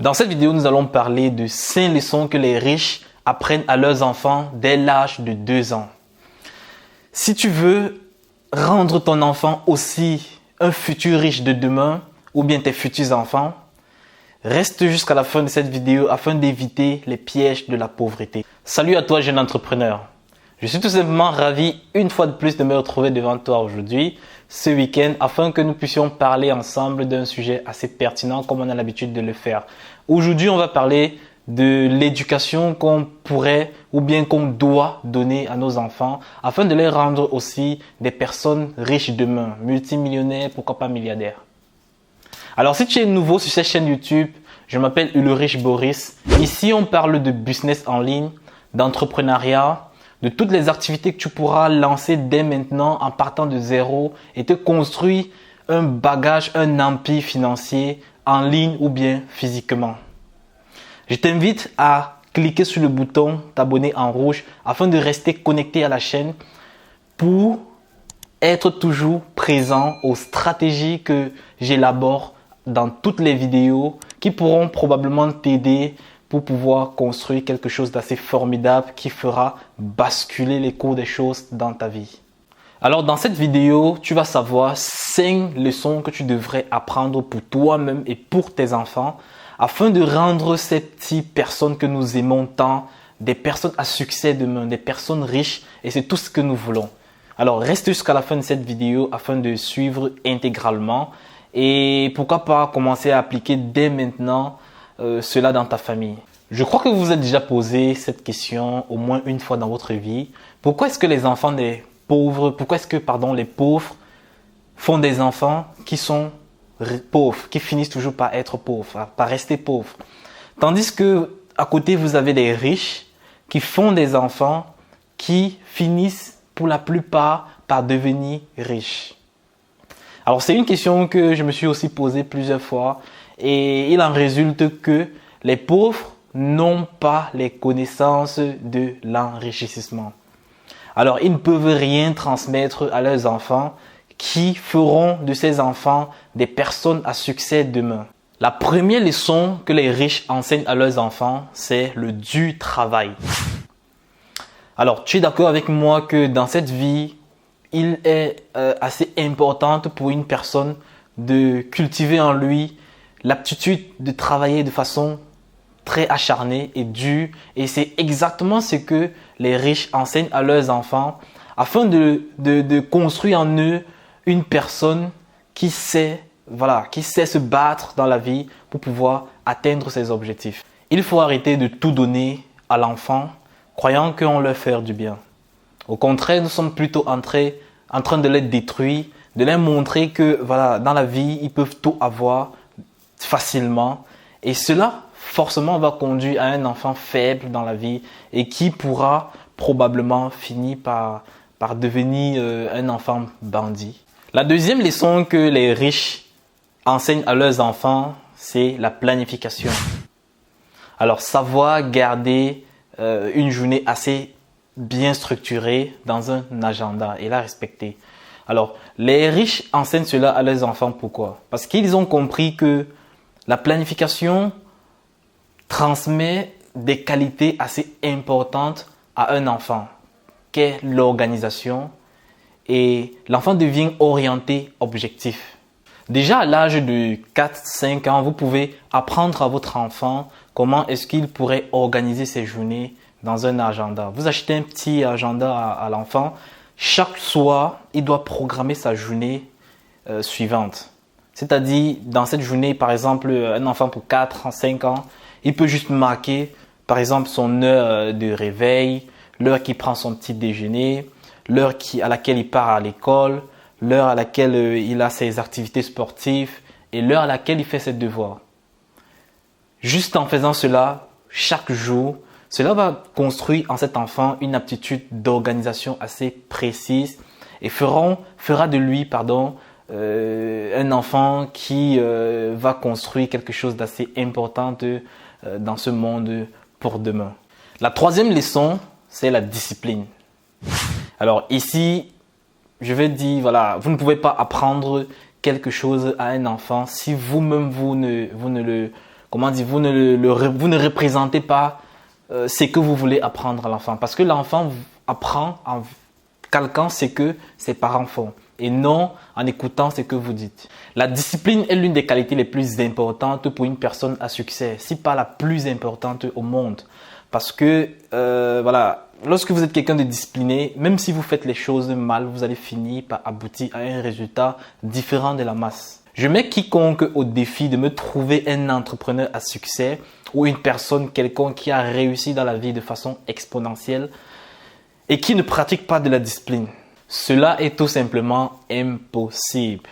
Dans cette vidéo, nous allons parler de 5 leçons que les riches apprennent à leurs enfants dès l'âge de 2 ans. Si tu veux rendre ton enfant aussi un futur riche de demain ou bien tes futurs enfants, reste jusqu'à la fin de cette vidéo afin d'éviter les pièges de la pauvreté. Salut à toi jeune entrepreneur. Je suis tout simplement ravi une fois de plus de me retrouver devant toi aujourd'hui, ce week-end, afin que nous puissions parler ensemble d'un sujet assez pertinent comme on a l'habitude de le faire. Aujourd'hui, on va parler de l'éducation qu'on pourrait ou bien qu'on doit donner à nos enfants afin de les rendre aussi des personnes riches demain, multimillionnaires, pourquoi pas milliardaires. Alors si tu es nouveau sur cette chaîne YouTube, je m'appelle Ulrich Boris. Ici, on parle de business en ligne, d'entrepreneuriat, de toutes les activités que tu pourras lancer dès maintenant en partant de zéro et te construire un bagage, un empire financier en ligne ou bien physiquement. Je t'invite à cliquer sur le bouton t'abonner en rouge afin de rester connecté à la chaîne pour être toujours présent aux stratégies que j'élabore dans toutes les vidéos qui pourront probablement t'aider pour pouvoir construire quelque chose d'assez formidable qui fera basculer les cours des choses dans ta vie. Alors dans cette vidéo, tu vas savoir 5 leçons que tu devrais apprendre pour toi-même et pour tes enfants afin de rendre ces petites personnes que nous aimons tant des personnes à succès demain, des personnes riches, et c'est tout ce que nous voulons. Alors reste jusqu'à la fin de cette vidéo afin de suivre intégralement et pourquoi pas commencer à appliquer dès maintenant cela dans ta famille. Je crois que vous vous êtes déjà posé cette question au moins une fois dans votre vie. Pourquoi est-ce que les enfants des pauvres, les pauvres font des enfants qui sont pauvres, qui finissent toujours par être pauvres, par rester pauvres? Tandis que à côté, vous avez des riches qui font des enfants qui finissent pour la plupart par devenir riches. Alors c'est une question que je me suis aussi posée plusieurs fois et il en résulte que les pauvres n'ont pas les connaissances de l'enrichissement. Alors ils ne peuvent rien transmettre à leurs enfants qui feront de ces enfants des personnes à succès demain. La première leçon que les riches enseignent à leurs enfants, c'est le dur travail. Alors tu es d'accord avec moi que dans cette vie, il est assez important pour une personne de cultiver en lui l'aptitude de travailler de façon très acharnée et dure. Et c'est exactement ce que les riches enseignent à leurs enfants afin de construire en eux une personne qui sait se battre dans la vie pour pouvoir atteindre ses objectifs. Il faut arrêter de tout donner à l'enfant croyant qu'on leur fait du bien. Au contraire, nous sommes plutôt en train de les détruire, de leur montrer que dans la vie, ils peuvent tout avoir facilement. Et cela, forcément, va conduire à un enfant faible dans la vie et qui pourra probablement finir par devenir un enfant bandit. La deuxième leçon que les riches enseignent à leurs enfants, c'est la planification. Alors, savoir garder une journée assez bien structurée dans un agenda et la respecter. Alors, les riches enseignent cela à leurs enfants. Pourquoi? Parce qu'ils ont compris que la planification transmet des qualités assez importantes à un enfant, qu'est l'organisation, et l'enfant devient orienté, objectif. Déjà à l'âge de 4-5 ans, vous pouvez apprendre à votre enfant comment est-ce qu'il pourrait organiser ses journées dans un agenda. Vous achetez un petit agenda à l'enfant. Chaque soir, il doit programmer sa journée suivante. C'est-à-dire, dans cette journée, par exemple, un enfant pour 4-5 ans, il peut juste marquer, par exemple, son heure de réveil, l'heure qu'il prend son petit déjeuner, l'heure à laquelle il part à l'école, l'heure à laquelle il a ses activités sportives et l'heure à laquelle il fait ses devoirs. Juste en faisant cela, chaque jour, cela va construire en cet enfant une aptitude d'organisation assez précise et fera de lui un enfant qui va construire quelque chose d'assez important dans ce monde pour demain. La troisième leçon, c'est la discipline. Alors ici, je vais dire, vous ne pouvez pas apprendre quelque chose à un enfant si vous-même vous ne le comment dire, vous ne représentez pas ce que vous voulez apprendre à l'enfant. Parce que l'enfant apprend en calquant ce que ses parents font et non en écoutant ce que vous dites. La discipline est l'une des qualités les plus importantes pour une personne à succès, si pas la plus importante au monde. Parce que, voilà, lorsque vous êtes quelqu'un de discipliné, même si vous faites les choses mal, vous allez finir par aboutir à un résultat différent de la masse. Je mets quiconque au défi de me trouver un entrepreneur à succès ou une personne quelconque qui a réussi dans la vie de façon exponentielle et qui ne pratique pas de la discipline. Cela est tout simplement impossible.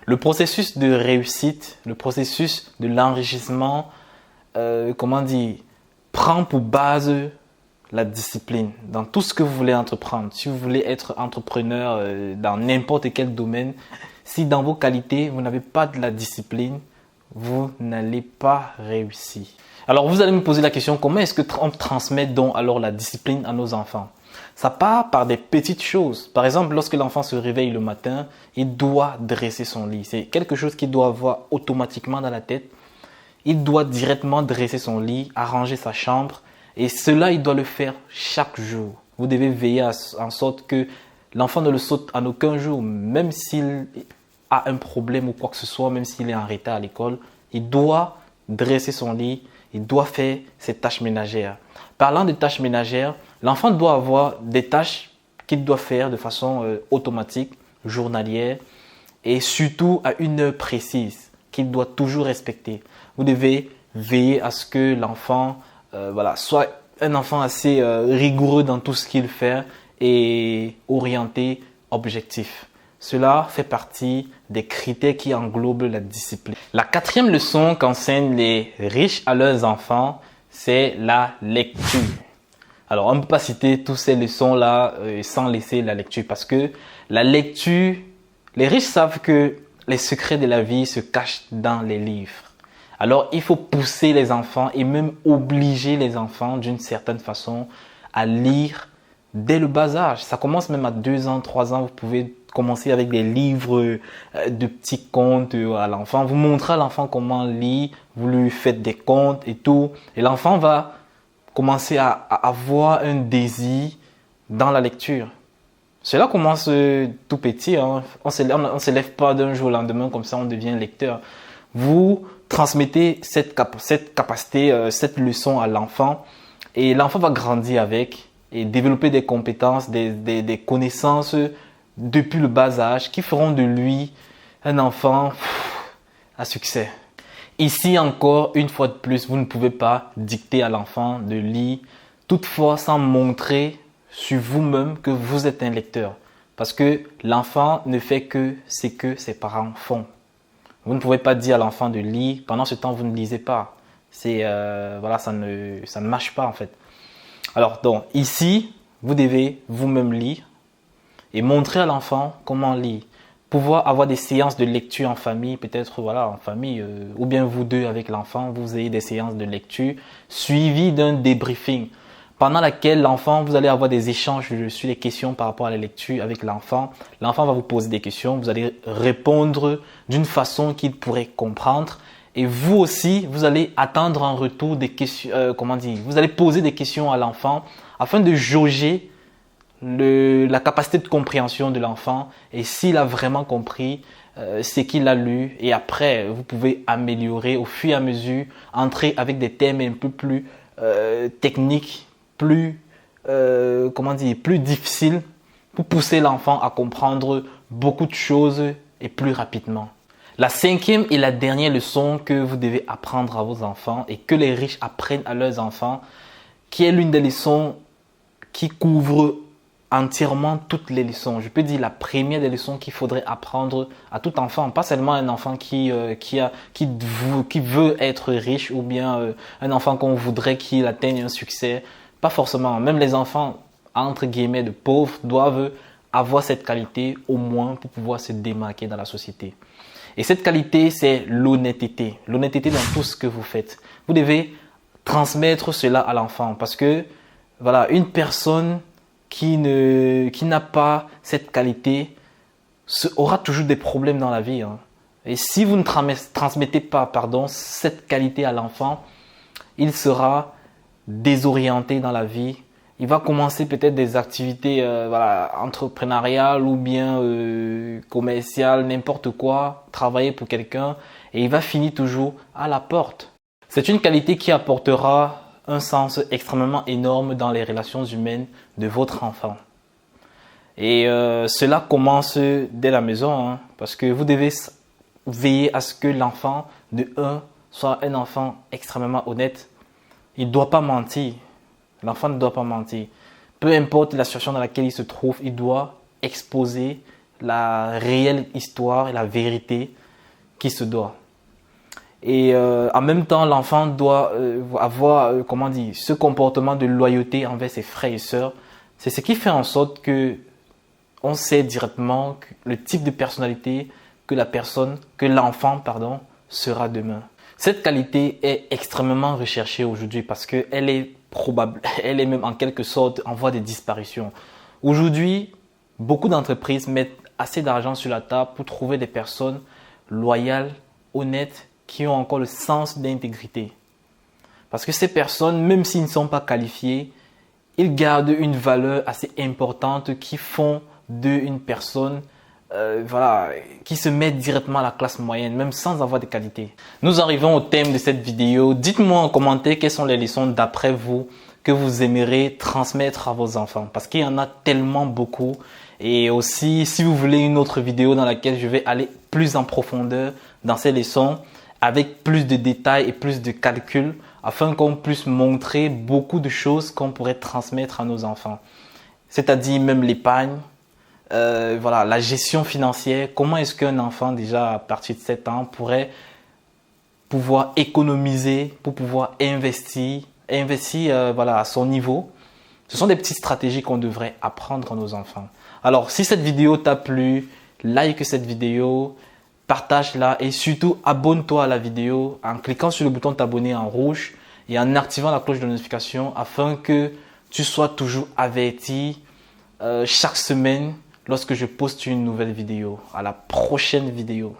Le processus de réussite, le processus de l'enrichissement, prend pour base la discipline dans tout ce que vous voulez entreprendre. Si vous voulez être entrepreneur dans n'importe quel domaine, si dans vos qualités, vous n'avez pas de la discipline, vous n'allez pas réussir. Alors, vous allez me poser la question, comment est-ce qu'on transmet donc alors la discipline à nos enfants? Ça part par des petites choses. Par exemple, lorsque l'enfant se réveille le matin, il doit dresser son lit. C'est quelque chose qu'il doit avoir automatiquement dans la tête. Il doit directement dresser son lit, arranger sa chambre. Et cela, il doit le faire chaque jour. Vous devez veiller en sorte que l'enfant ne le saute en aucun jour. Même s'il a un problème ou quoi que ce soit, même s'il est en retard à l'école, il doit dresser son lit, il doit faire ses tâches ménagères. Parlant de tâches ménagères, l'enfant doit avoir des tâches qu'il doit faire de façon automatique, journalière et surtout à une heure précise qu'il doit toujours respecter. Vous devez veiller à ce que l'enfant soit un enfant assez rigoureux dans tout ce qu'il fait et orienté objectif. Cela fait partie des critères qui englobent la discipline. La quatrième leçon qu'enseignent les riches à leurs enfants, c'est la lecture. Alors, on ne peut pas citer toutes ces leçons-là sans laisser la lecture parce que la lecture, les riches savent que les secrets de la vie se cachent dans les livres. Alors, il faut pousser les enfants et même obliger les enfants d'une certaine façon à lire dès le bas âge. Ça commence même à 2 ans, 3 ans. Vous pouvez commencer avec des livres de petits contes à l'enfant. Vous montrez à l'enfant comment lire, vous lui faites des contes et tout. Et l'enfant va commencer à avoir un désir dans la lecture. Cela commence tout petit. Hein. On ne se lève pas d'un jour au lendemain comme ça, on devient lecteur. Vous transmettez cette capacité, cette leçon à l'enfant et l'enfant va grandir avec et développer des compétences, des connaissances depuis le bas âge qui feront de lui un enfant à succès. Ici encore, une fois de plus, vous ne pouvez pas dicter à l'enfant de lire, toutefois sans montrer sur vous-même que vous êtes un lecteur. Parce que l'enfant ne fait que ce que ses parents font. Vous ne pouvez pas dire à l'enfant de lire, pendant ce temps vous ne lisez pas. Ça ne marche pas en fait. Alors donc ici, vous devez vous-même lire et montrer à l'enfant comment lire. Pouvoir avoir des séances de lecture en famille, peut-être en famille, ou bien vous deux avec l'enfant, vous ayez des séances de lecture suivies d'un débriefing pendant laquelle l'enfant, vous allez avoir des échanges sur les questions par rapport à la lecture avec l'enfant. L'enfant va vous poser des questions, vous allez répondre d'une façon qu'il pourrait comprendre. Et vous aussi, vous allez attendre en retour des questions, vous allez poser des questions à l'enfant afin de jauger la capacité de compréhension de l'enfant et s'il a vraiment compris ce qu'il a lu. Et après, vous pouvez améliorer au fur et à mesure, entrer avec des thèmes un peu plus techniques, plus difficiles pour pousser l'enfant à comprendre beaucoup de choses et plus rapidement. La 5e et la dernière leçon que vous devez apprendre à vos enfants et que les riches apprennent à leurs enfants, qui est l'une des leçons qui couvre entièrement toutes les leçons. Je peux dire la première des leçons qu'il faudrait apprendre à tout enfant, pas seulement un enfant qui veut être riche ou bien un enfant qu'on voudrait qu'il atteigne un succès. Pas forcément. Même les enfants, entre guillemets, de pauvres doivent avoir cette qualité au moins pour pouvoir se démarquer dans la société. Et cette qualité, c'est l'honnêteté. L'honnêteté dans tout ce que vous faites. Vous devez transmettre cela à l'enfant parce que une personne qui n'a pas cette qualité aura toujours des problèmes dans la vie. Hein. Et si vous ne transmettez pas, cette qualité à l'enfant, il sera désorienté dans la vie. Il va commencer peut-être des activités entrepreneuriales ou bien commerciales, n'importe quoi, travailler pour quelqu'un, et il va finir toujours à la porte. C'est une qualité qui apportera un sens extrêmement énorme dans les relations humaines de votre enfant. Et cela commence dès la maison, hein, parce que vous devez veiller à ce que l'enfant, de 1, soit un enfant extrêmement honnête. Il ne doit pas mentir. L'enfant ne doit pas mentir. Peu importe la situation dans laquelle il se trouve, il doit exposer la réelle histoire et la vérité qui se doit. Et en même temps, l'enfant doit avoir ce comportement de loyauté envers ses frères et sœurs. C'est ce qui fait en sorte que on sait directement le type de personnalité que l'enfant sera demain. Cette qualité est extrêmement recherchée aujourd'hui parce qu'elle est elle est même en quelque sorte en voie de disparition. Aujourd'hui, beaucoup d'entreprises mettent assez d'argent sur la table pour trouver des personnes loyales, honnêtes, qui ont encore le sens d'intégrité. Parce que ces personnes, même s'ils ne sont pas qualifiés, ils gardent une valeur assez importante qui font d'eux une personne qui se met directement à la classe moyenne, même sans avoir de qualité. Nous arrivons au thème de cette vidéo. Dites-moi en commentaire quelles sont les leçons d'après vous que vous aimeriez transmettre à vos enfants. Parce qu'il y en a tellement beaucoup. Et aussi, si vous voulez une autre vidéo dans laquelle je vais aller plus en profondeur dans ces leçons, avec plus de détails et plus de calculs, afin qu'on puisse montrer beaucoup de choses qu'on pourrait transmettre à nos enfants. C'est-à-dire même l'épargne, la gestion financière. Comment est-ce qu'un enfant déjà à partir de 7 ans pourrait pouvoir économiser pour pouvoir investir à son niveau. Ce sont des petites stratégies qu'on devrait apprendre à nos enfants. Alors, si cette vidéo t'a plu, like cette vidéo, partage-la et surtout abonne-toi à la vidéo en cliquant sur le bouton t'abonner en rouge et en activant la cloche de notification afin que tu sois toujours averti chaque semaine lorsque je poste une nouvelle vidéo. À la prochaine vidéo.